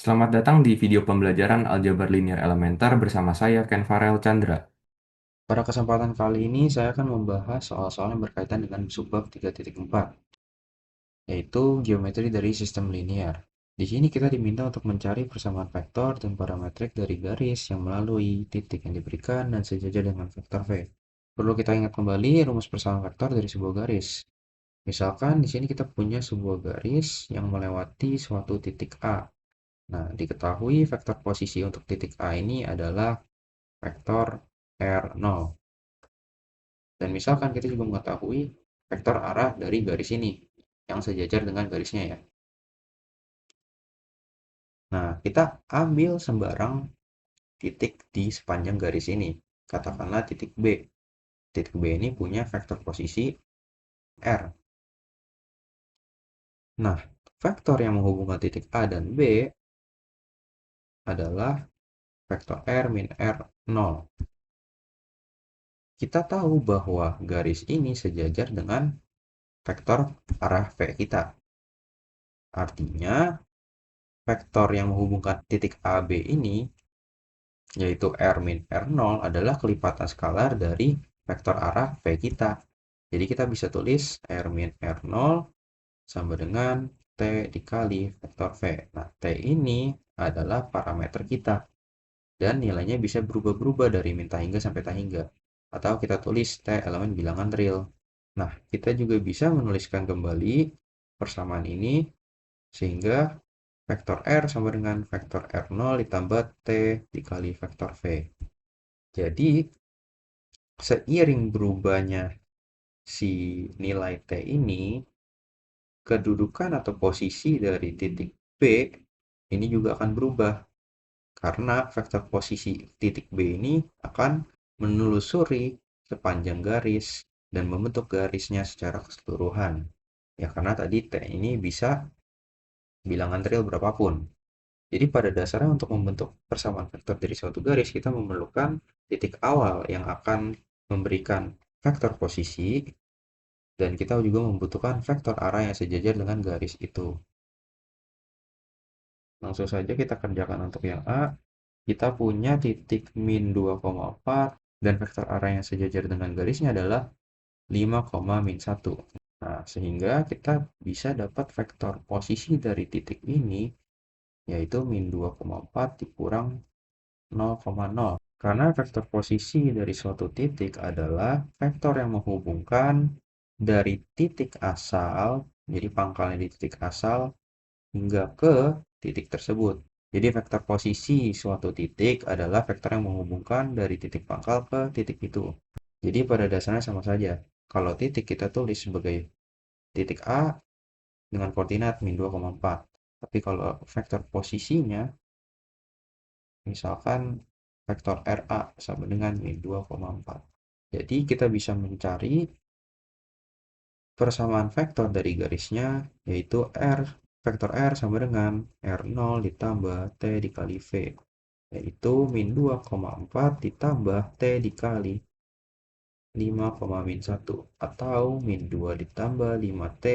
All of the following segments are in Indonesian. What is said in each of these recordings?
Selamat datang di video pembelajaran aljabar linear elementer bersama saya Ken Farel Chandra. Pada kesempatan kali ini saya akan membahas soal-soal yang berkaitan dengan subbab 3.4, yaitu geometri dari sistem linear. Di sini kita diminta untuk mencari persamaan vektor dan parametrik dari garis yang melalui titik yang diberikan dan sejajar dengan vektor V. Perlu kita ingat kembali rumus persamaan vektor dari sebuah garis. Misalkan di sini kita punya sebuah garis yang melewati suatu titik A. Nah, diketahui vektor posisi untuk titik A ini adalah vektor R0. Dan misalkan kita juga mengetahui vektor arah dari garis ini yang sejajar dengan garisnya ya. Nah, kita ambil sembarang titik di sepanjang garis ini. Katakanlah titik B. Titik B ini punya vektor posisi R. Nah, vektor yang menghubungkan titik A dan B adalah vektor R min R0. Kita tahu bahwa garis ini sejajar dengan vektor arah V kita. Artinya, vektor yang menghubungkan titik A, B ini, yaitu R min R0, adalah kelipatan skalar dari vektor arah V kita. Jadi kita bisa tulis R min R0 sama dengan T dikali vektor V. Nah, T ini adalah parameter kita. Dan nilainya bisa berubah-berubah dari min tak hingga sampai tak hingga. Atau kita tulis T elemen bilangan real. Nah, kita juga bisa menuliskan kembali persamaan ini sehingga vektor R sama dengan vektor R0 ditambah T dikali vektor V. Jadi, seiring berubahnya si nilai T ini, kedudukan atau posisi dari titik B ini juga akan berubah. Karena vektor posisi titik B ini akan menelusuri sepanjang garis dan membentuk garisnya secara keseluruhan. Ya, karena tadi T ini bisa bilangan real berapapun. Jadi pada dasarnya untuk membentuk persamaan vektor dari suatu garis, kita memerlukan titik awal yang akan memberikan vektor posisi, dan kita juga membutuhkan vektor arah yang sejajar dengan garis itu. Langsung saja kita kerjakan untuk yang A. Kita punya titik min 2,4 dan vektor arah yang sejajar dengan garisnya adalah 5, min 1. Nah, sehingga kita bisa dapat vektor posisi dari titik ini, yaitu min 2,4 dikurang 0,0. Karena vektor posisi dari suatu titik adalah vektor yang menghubungkan dari titik asal, jadi pangkalnya di titik asal, hingga ke titik tersebut. Jadi vektor posisi suatu titik adalah vektor yang menghubungkan dari titik pangkal ke titik itu. Jadi pada dasarnya sama saja. Kalau titik kita tulis sebagai titik A dengan koordinat min 2,4. Tapi kalau vektor posisinya, misalkan vektor RA sama dengan min 2,4. Jadi kita bisa mencari persamaan vektor dari garisnya, yaitu vektor R sama dengan R0 ditambah T dikali V, yaitu min 2,4 ditambah T dikali 5, min 1, atau min 2 ditambah 5T,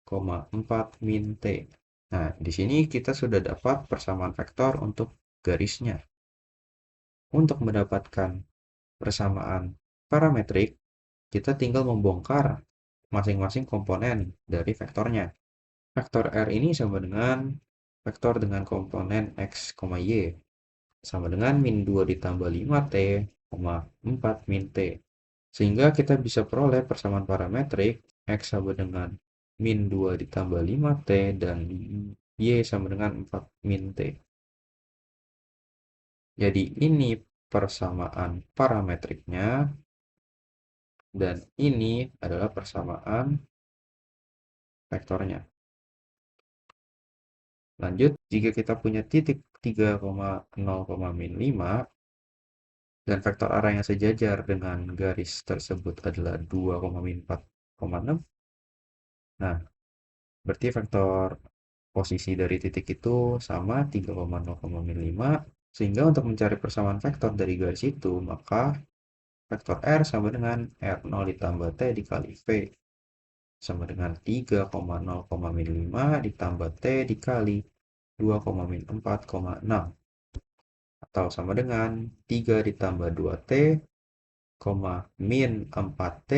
4 min T. Nah, di sini kita sudah dapat persamaan vektor untuk garisnya. Untuk mendapatkan persamaan parametrik, kita tinggal membongkar masing-masing komponen dari vektornya. Vektor R ini sama dengan vektor dengan komponen X, Y, sama dengan min 2 ditambah 5T, 4 min T. Sehingga kita bisa peroleh persamaan parametrik X sama dengan min 2 ditambah 5T dan Y sama dengan 4 min T. Jadi ini persamaan parametriknya, dan ini adalah persamaan vektornya. Lanjut, jika kita punya titik 3,0, min 5, dan vektor arah yang sejajar dengan garis tersebut adalah 2, min 4,6. Nah, berarti vektor posisi dari titik itu sama 3,0, min 5. Sehingga untuk mencari persamaan vektor dari garis itu, maka vektor R sama dengan R0 ditambah T dikali V sama dengan 3,0, min 5 ditambah T dikali 2,-4,6 atau sama dengan 3 ditambah 2T, min 4T,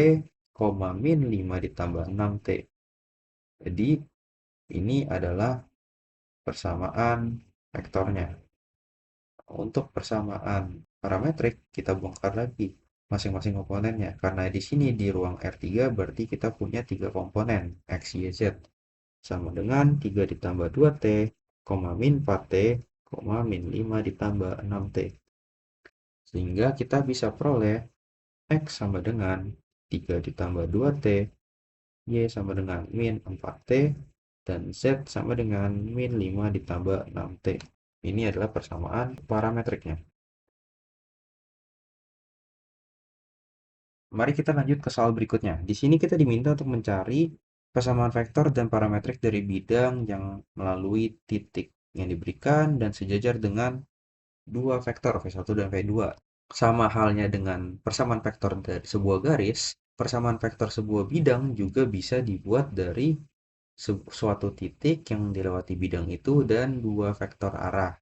min 5 ditambah 6T. Jadi ini adalah persamaan vektornya. Untuk persamaan parametrik kita bongkar lagi masing-masing komponennya. Karena di sini di ruang R3 berarti kita punya 3 komponen X, Y, Z. Sama dengan 3 ditambah 2T, min 4T, min 5 ditambah 6T. Sehingga kita bisa peroleh X sama dengan 3 ditambah 2T, Y sama dengan min 4T, dan Z sama dengan min 5 ditambah 6T. Ini adalah persamaan parametriknya. Mari kita lanjut ke soal berikutnya. Di sini kita diminta untuk mencari persamaan vektor dan parametrik dari bidang yang melalui titik yang diberikan dan sejajar dengan dua vektor V1 dan V2. Sama halnya dengan persamaan vektor dari sebuah garis, persamaan vektor sebuah bidang juga bisa dibuat dari suatu titik yang dilewati bidang itu dan dua vektor arah.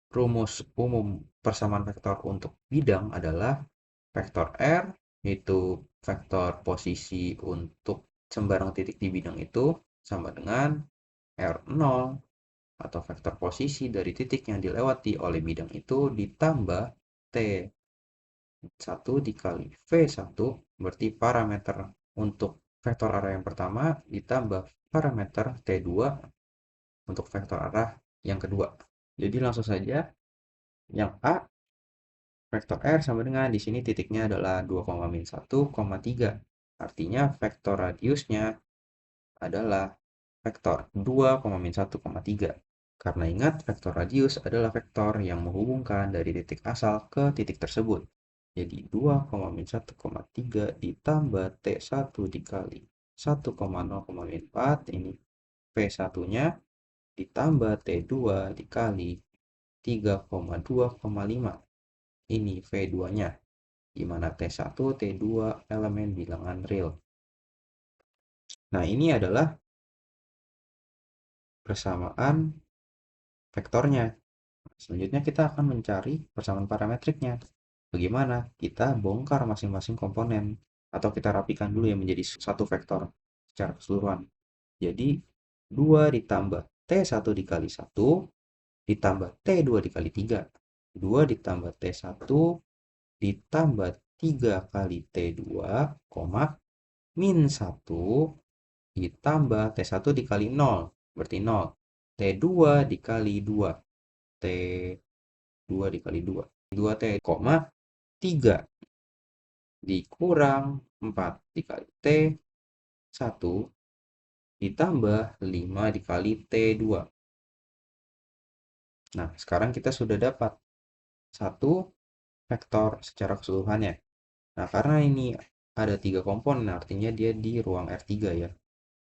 Rumus umum persamaan vektor untuk bidang adalah vektor R, yaitu vektor posisi untuk sembarang titik di bidang itu, sama dengan R0 atau vektor posisi dari titik yang dilewati oleh bidang itu ditambah T1 dikali V1, berarti parameter untuk vektor arah yang pertama ditambah parameter T2 untuk vektor arah yang kedua. Jadi langsung saja, yang A, vektor R sama dengan di sini titiknya adalah 2,-1,3. Artinya vektor radiusnya adalah vektor 2,-1,3. Karena ingat, vektor radius adalah vektor yang menghubungkan dari titik asal ke titik tersebut. Jadi 2,-1,3 ditambah T1 dikali 1,0,4, ini V1-nya, ditambah T2 dikali 3,2,5. Ini V2-nya, di mana T1, T2 elemen bilangan real. Nah, ini adalah persamaan vektornya. Selanjutnya kita akan mencari persamaan parametriknya. Bagaimana? Kita bongkar masing-masing komponen, atau kita rapikan dulu ya menjadi satu vektor secara keseluruhan. Jadi 2 ditambah T1 dikali 1 ditambah T2 dikali 3. 2 ditambah T1 ditambah 3 kali T2, min 1 ditambah T1 dikali 0, berarti 0. T2 dikali 2, T2 dikali 2, 2T, 3 dikurang 4 dikali T1 ditambah 5 dikali T2. Nah, sekarang kita sudah dapat satu vektor secara keseluruhannya. Nah, karena ini ada 3 komponen, artinya dia di ruang R3 ya.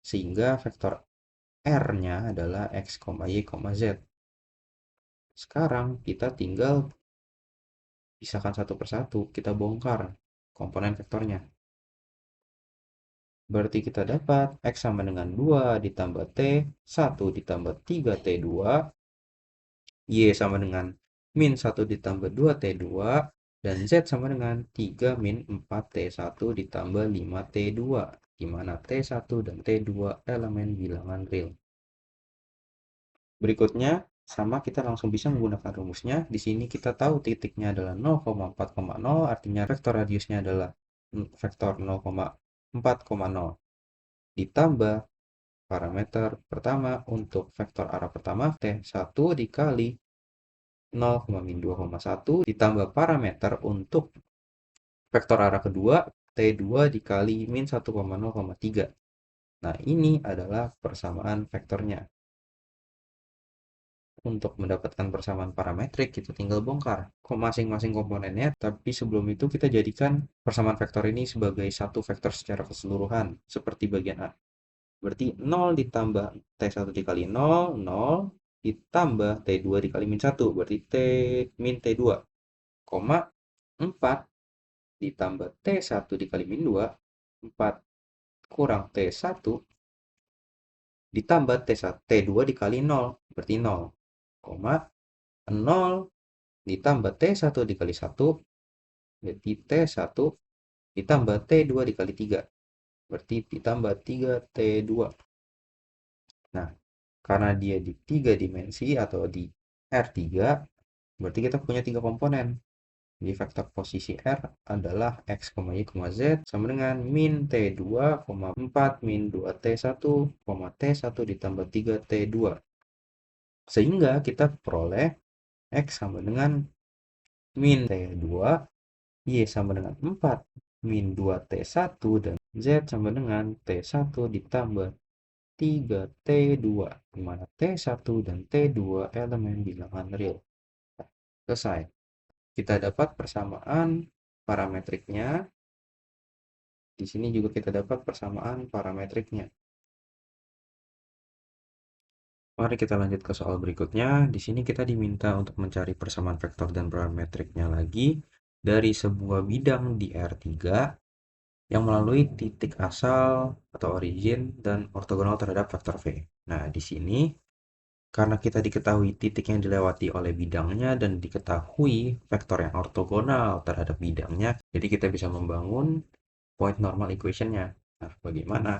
Sehingga vektor R-nya adalah X, Y, Z. Sekarang kita tinggal pisahkan satu persatu, kita bongkar komponen vektornya. Berarti kita dapat X sama dengan 2 ditambah T, 1 ditambah 3T2, Y sama dengan min 1 ditambah 2T2, dan Z sama dengan 3 min 4T1 ditambah 5T2, di mana T1 dan T2 elemen bilangan real. Berikutnya, sama kita langsung bisa menggunakan rumusnya. Di sini kita tahu titiknya adalah 0,4,0, artinya vektor radiusnya adalah vektor 0,4,0. Ditambah parameter pertama untuk vektor arah pertama, T1 dikali 0,-2,1, ditambah parameter untuk vektor arah kedua, T2 dikali min 1,0,3. Nah, ini adalah persamaan vektornya. Untuk mendapatkan persamaan parametrik, kita tinggal bongkar masing-masing komponennya, tapi sebelum itu kita jadikan persamaan vektor ini sebagai satu vektor secara keseluruhan, seperti bagian A. Berarti 0 ditambah T1 dikali 0, 0, ditambah T2 dikali min 1, berarti T min T2, 4 ditambah T1 dikali min 2, 4 kurang T1, ditambah T2 dikali 0, berarti 0. 0 ditambah T1 dikali 1, berarti T1 ditambah T2 dikali 3, berarti ditambah 3T2. Nah, karena dia di 3 dimensi atau di R3, berarti kita punya 3 komponen. Jadi vektor posisi R adalah X, Y, Z sama dengan min T2, 4 min 2T1, T1 ditambah 3T2. Sehingga kita peroleh X sama dengan min T2, Y sama dengan 4 min 2T1, dan Z sama dengan T1 ditambah 3T2, di mana T1 dan T2 elemen bilangan real. Selesai. Kita dapat persamaan parametriknya. Di sini juga kita dapat persamaan parametriknya. Mari kita lanjut ke soal berikutnya. Di sini kita diminta untuk mencari persamaan vektor dan parametriknya lagi dari sebuah bidang di R3 yang melalui titik asal atau origin dan ortogonal terhadap vektor V. Nah, di sini karena kita diketahui titik yang dilewati oleh bidangnya dan diketahui vektor yang ortogonal terhadap bidangnya, jadi kita bisa membangun point normal equation-nya. Nah, bagaimana?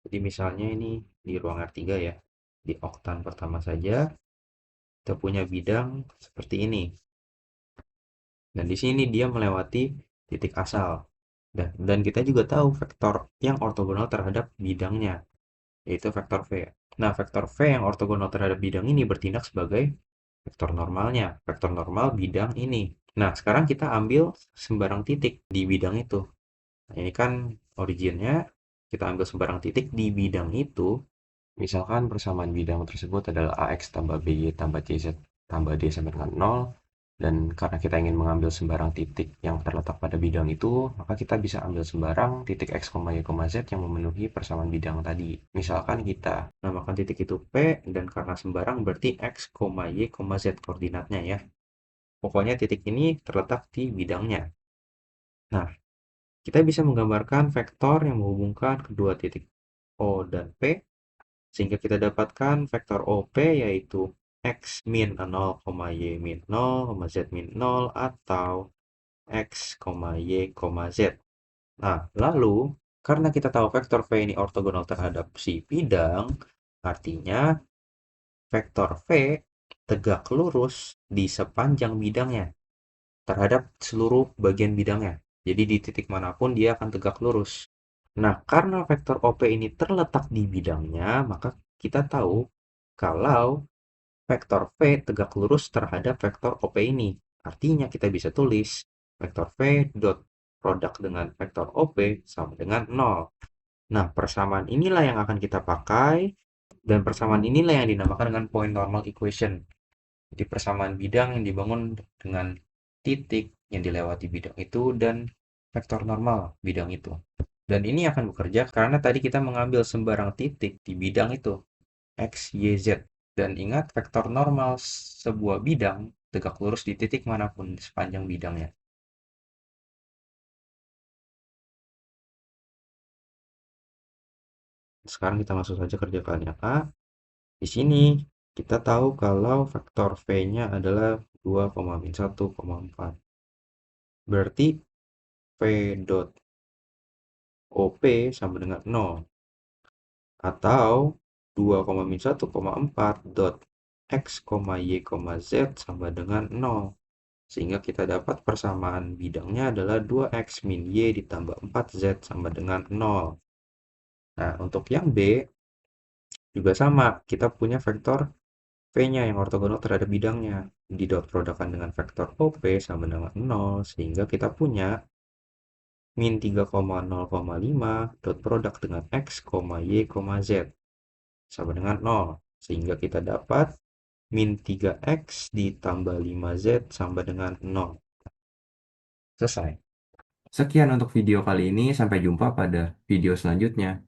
Jadi misalnya ini di ruang R3 ya, di oktan pertama saja, kita punya bidang seperti ini. Dan di sini dia melewati titik asal. Dan kita juga tahu vektor yang ortogonal terhadap bidangnya, yaitu vektor V. Nah, vektor V yang ortogonal terhadap bidang ini bertindak sebagai vektor normalnya, vektor normal bidang ini. Nah, sekarang kita ambil sembarang titik di bidang itu. Nah, ini kan originnya, kita ambil sembarang titik di bidang itu. Misalkan persamaan bidang tersebut adalah AX tambah BY tambah CZ tambah D sama dengan 0. Dan karena kita ingin mengambil sembarang titik yang terletak pada bidang itu, maka kita bisa ambil sembarang titik X, Y, Z yang memenuhi persamaan bidang tadi. Misalkan kita namakan titik itu P, dan karena sembarang berarti X, Y, Z koordinatnya ya. Pokoknya titik ini terletak di bidangnya. Nah, kita bisa menggambarkan vektor yang menghubungkan kedua titik O dan P, sehingga kita dapatkan vektor OP yaitu X min 0, Y min 0, Z min 0, atau X, Y, Z. Nah, lalu karena kita tahu vektor V ini ortogonal terhadap si bidang, artinya vektor V tegak lurus di sepanjang bidangnya terhadap seluruh bagian bidangnya. Jadi di titik manapun dia akan tegak lurus. Nah, karena vektor OP ini terletak di bidangnya, maka kita tahu kalau vektor V tegak lurus terhadap vektor OP ini. Artinya kita bisa tulis vektor V dot produk dengan vektor OP sama dengan 0. Nah, persamaan inilah yang akan kita pakai, dan persamaan inilah yang dinamakan dengan point normal equation. Jadi persamaan bidang yang dibangun dengan titik yang dilewati bidang itu dan vektor normal bidang itu. Dan ini akan bekerja karena tadi kita mengambil sembarang titik di bidang itu, X, Y, Z. Dan ingat, vektor normal sebuah bidang tegak lurus di titik manapun di sepanjang bidangnya. Sekarang kita langsung saja kerjakan nyata. Di sini kita tahu kalau vektor V-nya adalah 2,-1,4. Berarti V dot OP sama dengan 0. Atau 2,-1,4 dot X, Y, Z sama dengan 0. Sehingga kita dapat persamaan bidangnya adalah 2X min Y ditambah 4Z sama dengan 0. Nah, untuk yang B juga sama. Kita punya vektor V-nya yang ortogonal terhadap bidangnya. Di dot produkkan dengan vektor OP sama dengan 0. Sehingga kita punya min 3,0,5 dot produk dengan X, Y, Z sama dengan 0. Sehingga kita dapat min 3X ditambah 5Z sama dengan 0. Selesai. Sekian untuk video kali ini, sampai jumpa pada video selanjutnya.